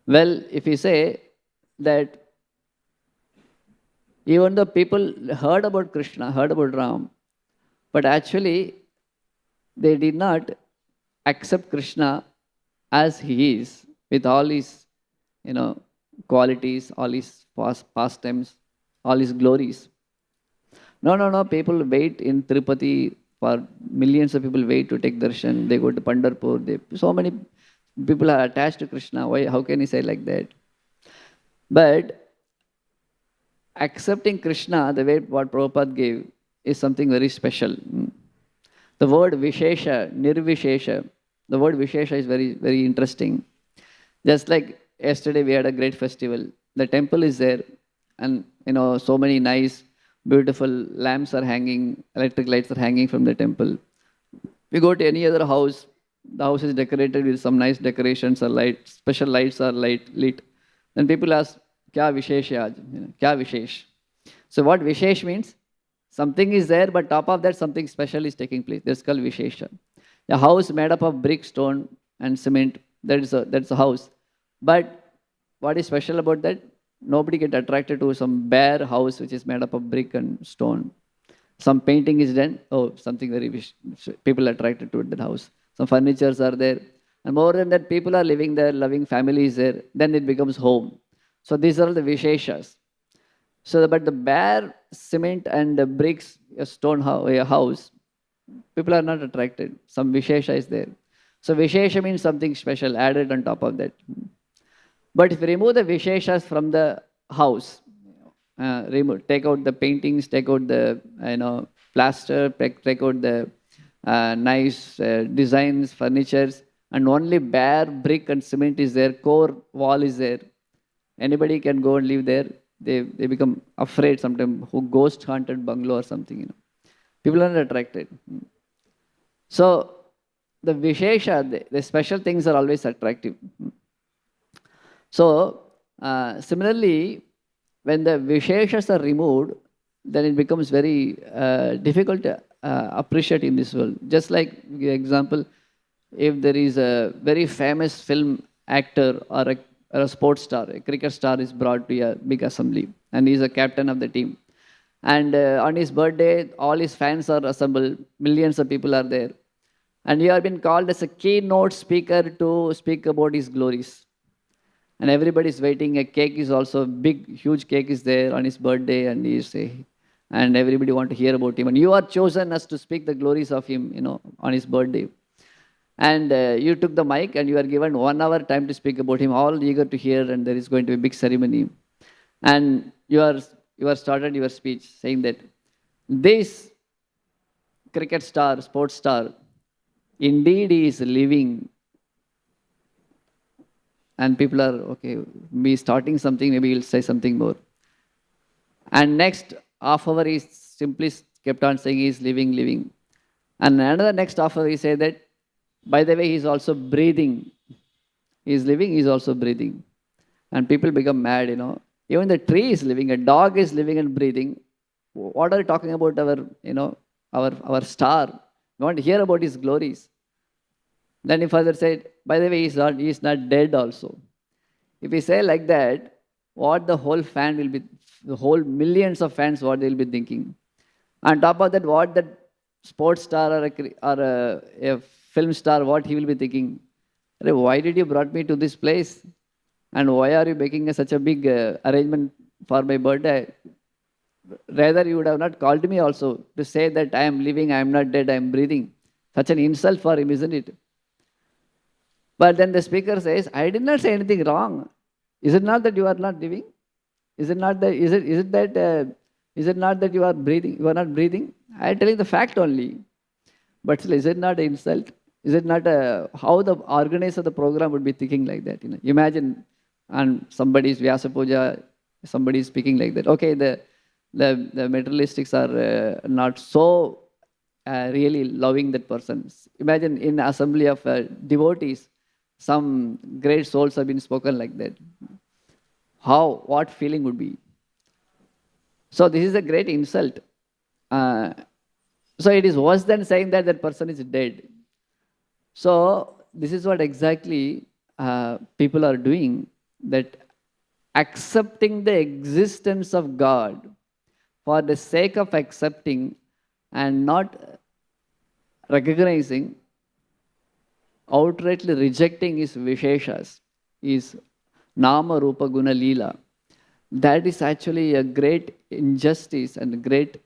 Well, if we say that even though people heard about Krishna, heard about Ram, but actually they did not accept Krishna as he is, with all his, qualities, all his pastimes, all his glories. No. People wait in Tirupati for millions of people wait to take darshan. They go to Pandharpur. So many people are attached to Krishna. Why? How can he say like that? But accepting Krishna, the way what Prabhupada gave, is something very special. The word Vishesha, Nirvishesha, the word Vishesha is very, very interesting. Just like yesterday we had a great festival. The temple is there and so many nice, beautiful lamps are hanging, electric lights are hanging from the temple. We go to any other house, the house is decorated with some nice decorations or lights, special lights are lit. Then people ask, Kya Vishesh hai aaj? Kya Vishesh? So what Vishesh means? Something is there, but top of that something special is taking place. That's called Vishesha. A house made up of brick, stone and cement, that's a house. But what is special about that? Nobody get attracted to some bare house which is made up of brick and stone. Some painting is done. Oh, something very people are attracted to that house. Some furnitures are there. And more than that, people are living there, loving families there. Then it becomes home. So these are the Visheshas. So, but the bare cement and the bricks, a stone house, people are not attracted. Some Vishesha is there. So Vishesha means something special added on top of that. But if you remove the Visheshas from the house, take out the paintings, take out the plaster, take out the nice designs, furnitures, and only bare brick and cement is there, core wall is there. Anybody can go and live there. They become afraid sometimes, who ghost haunted bungalow or something. People are not attracted. So the Vishesha, the special things are always attractive. So similarly, when the Visheshas are removed, then it becomes very difficult to appreciate in this world. Just like example, if there is a very famous film actor or a sports star, a cricket star is brought to a big assembly and he is a captain of the team. And on his birthday, all his fans are assembled, millions of people are there. And you have been called as a keynote speaker to speak about his glories. And everybody is waiting. A cake is also big, huge cake is there on his birthday, and and everybody want to hear about him. And you are chosen as to speak the glories of him, on his birthday. And you took the mic and you are given 1 hour time to speak about him, all eager to hear, and there is going to be a big ceremony. And you are started your speech saying that this cricket star, sports star, indeed he is living. And people are, okay, me starting something, maybe he'll say something more. And next half hour he simply kept on saying he is living. And another next half hour he said that, by the way, he is also breathing. He is living, he is also breathing. And people become mad, Even the tree is living, a dog is living and breathing. What are you talking about our star? We want to hear about his glories. Then he further said, by the way, he is not dead also. If we say like that, what the whole fan will be, the whole millions of fans, what they will be thinking. On top of that, what the sports star or a film star, what he will be thinking. Why did you brought me to this place? And why are you making such a big arrangement for my birthday? Rather, you would have not called me also to say that I am living, I am not dead, I am breathing. Such an insult for him, isn't it? But then the speaker says, I did not say anything wrong. Is it not that you are not living? Is it not that? Is it that? Is it not that you are breathing? You are not breathing. I am telling the fact only. But still, is it not an insult? Is it not how the organizer of the program would be thinking like that? Imagine, and somebody's Vyasa Puja, somebody is speaking like that. Okay, the materialistics are not so really loving that person. Imagine in assembly of devotees, some great souls have been spoken like that. What feeling would be? So this is a great insult. Uh, so it is worse than saying that that person is dead. So this is what exactly people are doing, that accepting the existence of God for the sake of accepting and not recognizing, outrightly rejecting his Visheshas, his Nama Rupa Guna Leela. That is actually a great injustice and a great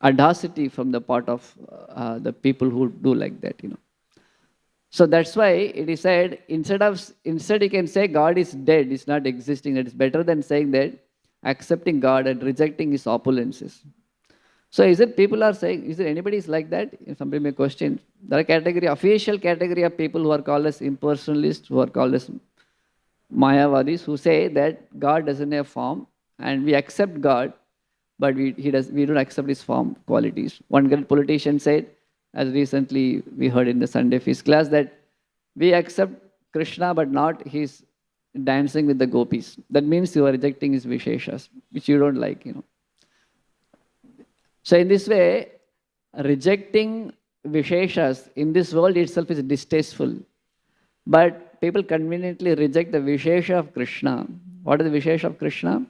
audacity from the part of the people who do like that. So that's why it is said, instead you can say God is dead, is not existing. It is better than saying that accepting God and rejecting his opulences. So is it people are saying, is there anybody is like that? If somebody may question, there are official category of people who are called as impersonalists, who are called as Mayavadis, who say that God doesn't have form and we accept God, but we don't accept his form qualities. One great politician said, as recently we heard in the Sunday feast class, that we accept Krishna but not his dancing with the gopis. That means you are rejecting his Visheshas, which you don't like. So in this way, rejecting Visheshas in this world itself is distasteful. But people conveniently reject the Vishesha of Krishna. What is the Vishesha of Krishna?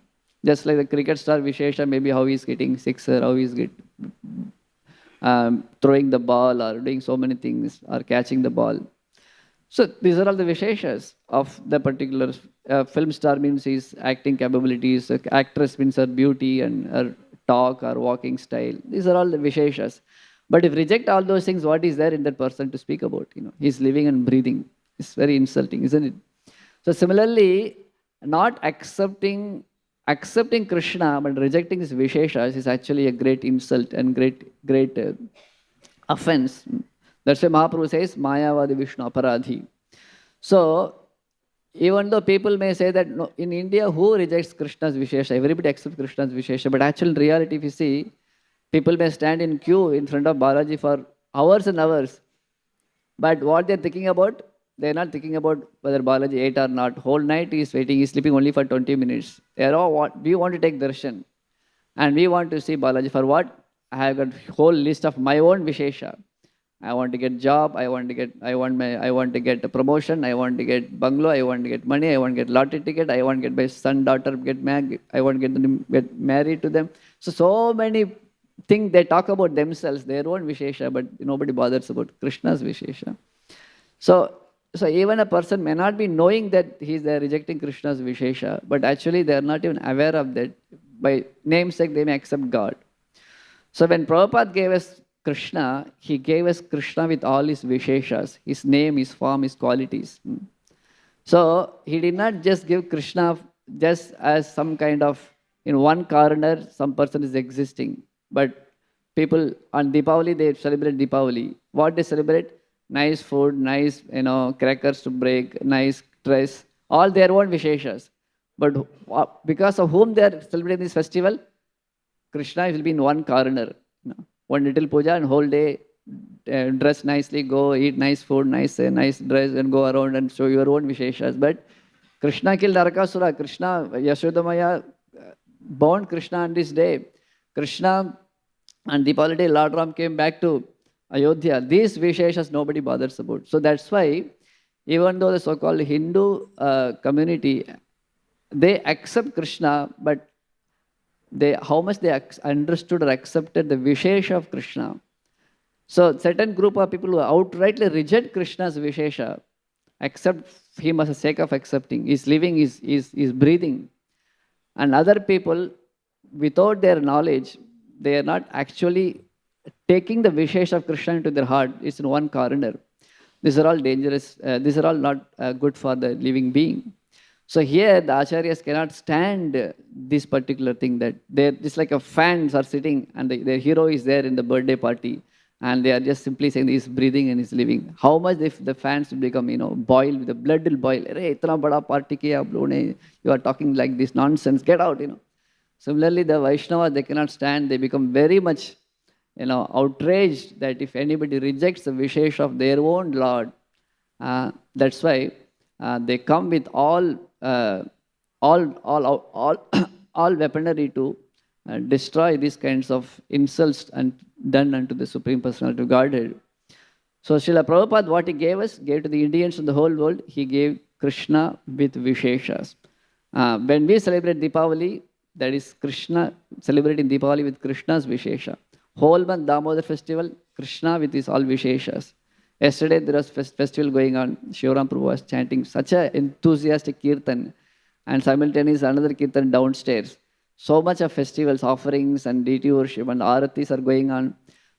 Just like the cricket star Vishesha, maybe how he's getting sixer, how he's throwing the ball or doing so many things or catching the ball. So these are all the Visheshas of the particular film star. Means his acting capabilities, actress means her beauty and her talk or walking style. These are all the Visheshas. But if reject all those things, what is there in that person to speak about? He's living and breathing. It's very insulting, isn't it? So similarly, not accepting Krishna but rejecting his Visheshas is actually a great insult and great offense. That's why Mahaprabhu says, Mayavadi Vishnu Aparadhi. So, even though people may say that no, in India, who rejects Krishna's Vishesha? Everybody accepts Krishna's Vishesha. But actually, in reality, if you see, people may stand in queue in front of Balaji for hours and hours. But what they're thinking about, they're not thinking about whether Balaji ate or not. Whole night he is waiting, he's sleeping only for 20 minutes. They're all, we want to take darshan. And we want to see Balaji for what? I have got whole list of my own Vishesha. I want to get job, I want to get a promotion, I want to get bungalow, I want to get money, I want to get lottery ticket, I want to get my son, daughter, I want to get married to them. So many things they talk about themselves, their own Vishesha, but nobody bothers about Krishna's Vishesha. So even a person may not be knowing that he is rejecting Krishna's Vishesha, but actually they are not even aware of that. By namesake, they may accept God. So when Prabhupada gave us Krishna, he gave us Krishna with all his Visheshas, his name, his form, his qualities. So he did not just give Krishna just as some kind of, in one corner, some person is existing. But people on Deepavali, they celebrate Deepavali. What they celebrate? Nice food, nice, crackers to break, nice dress, all their own Visheshas. But because of whom they are celebrating this festival, Krishna will be in one corner. One little puja and whole day dress nicely, go eat nice food, nice dress and go around and show your own Visheshas. But Krishna killed Narakasura. Krishna, Yashodamaya born Krishna on this day. Krishna and Deepavali day, Lord Ram came back to Ayodhya. These Visheshas nobody bothers about. So that's why even though the so-called Hindu community, they accept Krishna, but how much they understood or accepted the Vishesha of Krishna. So certain group of people who outrightly reject Krishna's Vishesha, accept him as a sake of accepting. He's living, is breathing. And other people, without their knowledge, they are not actually taking the Vishesha of Krishna into their heart. It's in one corner. These are all dangerous. These are all not good for the living being. So here the acharyas cannot stand this particular thing, that they're just like a fans are sitting and their hero is there in the birthday party and they are just simply saying he's breathing and he's living. How much if the fans will become, boil, the blood will boil. Arey, itna bada party kiya aap logon ne, you are talking like this nonsense, get out, Similarly, the Vaishnavas, they cannot stand, they become very much, outraged that if anybody rejects the Vishesha of their own Lord, that's why they come with all weaponry to destroy these kinds of insults and done unto the Supreme Personality of Godhead. So Srila Prabhupada, what he gave us, gave to the Indians and the whole world, he gave Krishna with Visheshas. When we celebrate Deepavali, that is Krishna, celebrating Deepavali with Krishna's Vishesha. Whole month Damodar festival, Krishna with his all Visheshas. Yesterday there was festival going on. Shivaram Prabhu was chanting such an enthusiastic kirtan, and simultaneously another kirtan downstairs. So much of festivals, offerings and deity worship and aratis are going on.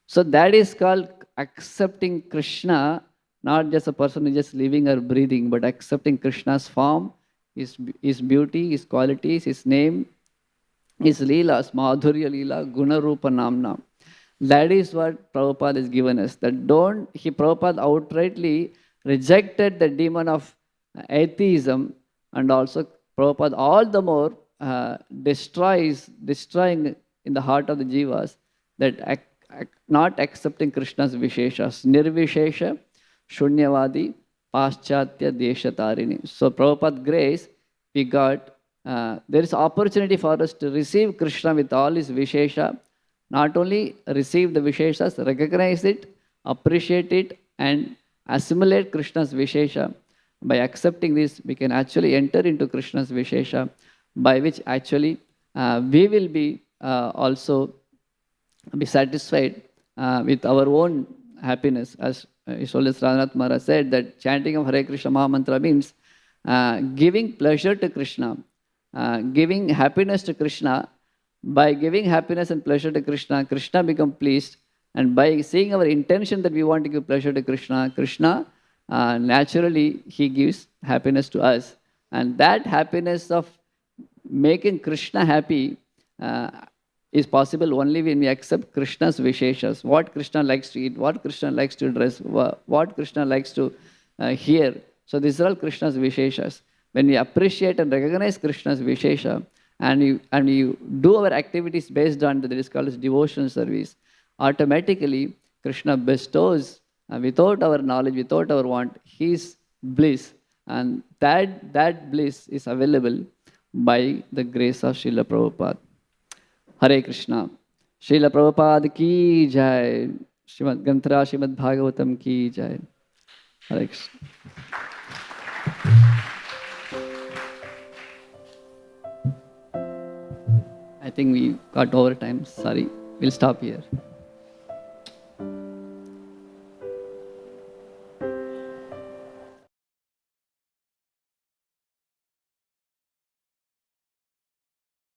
So that is called accepting Krishna, not just a person who is just living or breathing, but accepting Krishna's form, his beauty, his qualities, his name, his leelas, madhurya leela, guna rupa namna. That is what Prabhupada has given us. Prabhupada outrightly rejected the demon of atheism, and also Prabhupada all the more destroying in the heart of the jivas that not accepting Krishna's Visheshas. Nirvishesha, Shunyavadi, Paschatya, Deshatarini. So Prabhupada's grace, we got, there is opportunity for us to receive Krishna with all his Vishesha. Not only receive the Visheshas, recognize it, appreciate it, and assimilate Krishna's Vishesha. By accepting this, we can actually enter into Krishna's Vishesha, by which actually we will be also be satisfied with our own happiness. As His Holiness Radhanath Maharaj said, that chanting of Hare Krishna Mahamantra means giving pleasure to Krishna, giving happiness to Krishna. By giving happiness and pleasure to Krishna, Krishna becomes pleased. And by seeing our intention that we want to give pleasure to Krishna, Krishna naturally he gives happiness to us. And that happiness of making Krishna happy is possible only when we accept Krishna's Visheshas. What Krishna likes to eat, what Krishna likes to dress, what Krishna likes to hear. So these are all Krishna's Visheshas. When we appreciate and recognize Krishna's Vishesha, and you do our activities based on that is called as devotional service, automatically Krishna bestows, without our knowledge, without our want, his bliss. And that bliss is available by the grace of Srila Prabhupada. Hare Krishna. Srila Prabhupada ki jai. Srimad Granthara Srimad Bhagavatam ki jai. Hare Krishna. I think we got over time. Sorry. We'll stop here.